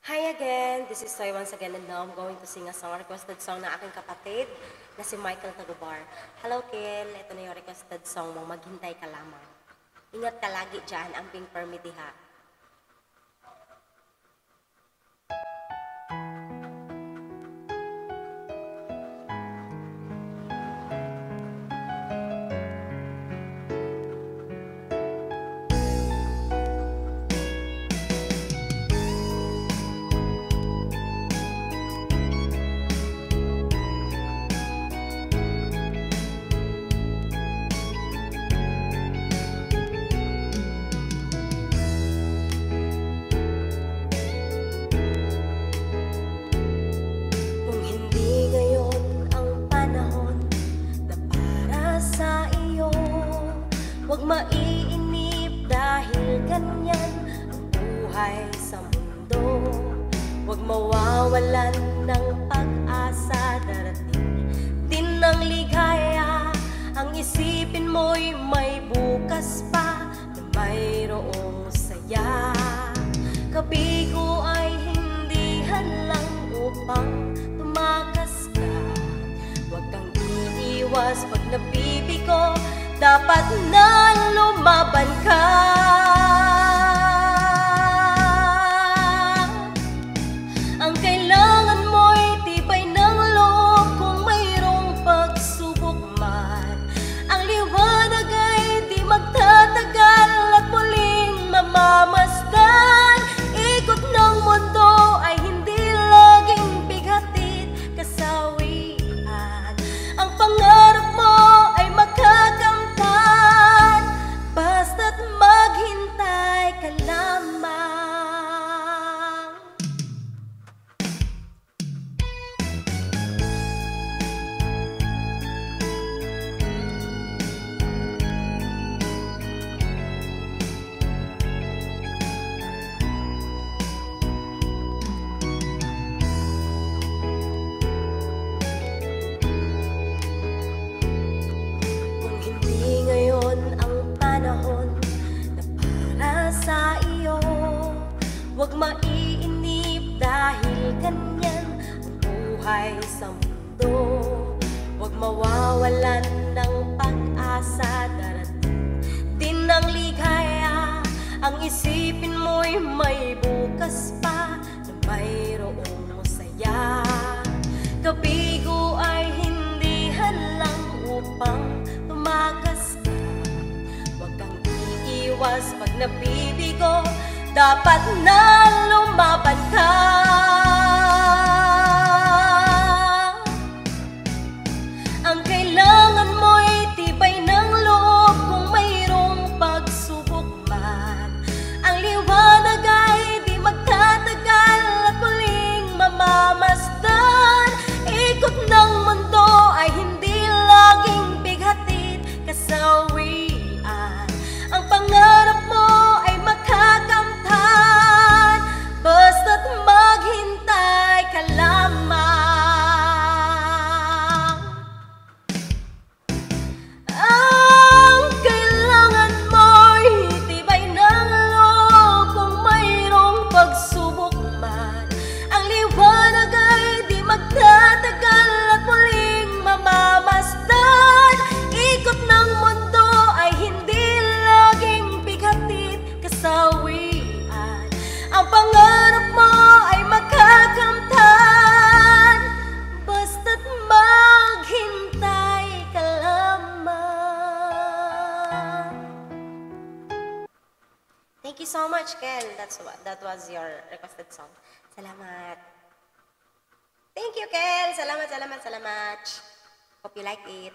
Hi again, this is Soy once again and now I'm going to sing a song, requested song ng aking kapatid na si Michael Tagubar. Hello Kel, ito na yung requested song mo, Maghintay Ka Lamang. Ingat ka lagi dyan, ang ping permitiha. Huwag maiinip dahil ganyan ang buhay sa mundo. Huwag mawawalan ng pag-asa, darating din ng ligaya. Ang isipin mo'y may bukas pa na mayroong saya. Kabigo ay hindi hadlang upang tumakas ka. Huwag kang iiwas pag nabibigo, dapat na lumaban ka. Ang kailangan mo'y tibay ng loob kung mayroong pagsubok man. Ang liwanag ay di magtatagal at muling mamamasdan. Ikot ng mundo ay hindi laging bighatid kasawian. Ang pangarap mo ay magkakamtan, basta't maghintay ka lamang. Huwag maiinip dahil ganyan ang buhay sa mundo. Huwag mawawalan ng pag-asa, darating din ng ligaya. Ang isipin mo'y may bukas pa na mayroong saya. Kabigo ay hindi hadlang upang tumakas ka. Huwag kang iiwas pag nabibigo, dapat na lumaban ka. Ang kailangan mo'y tibay ng loob kung mayroong pagsubok man. Ang liwanag ay di magtatagal at muling mamamasdan. Ikot ng mundo ay hindi laging bighatid kasawian. Ang pangarap mo ay makakamtan, basta't maghintay ka lamang. Ang kailangan mo'y tibay ng loob kung mayroong pagsubok man. Ang liwanag ay di magtatagal at muling mamamasdan. Ikot ng mundo ay hindi laging bighatid kasawian. Ang pangarap mo ay makakamtan, basta't maghintay ka lamang. Thank you so much, Kel. That was your requested song. Salamat. Thank you, Kel. Salamat. Hope you like it.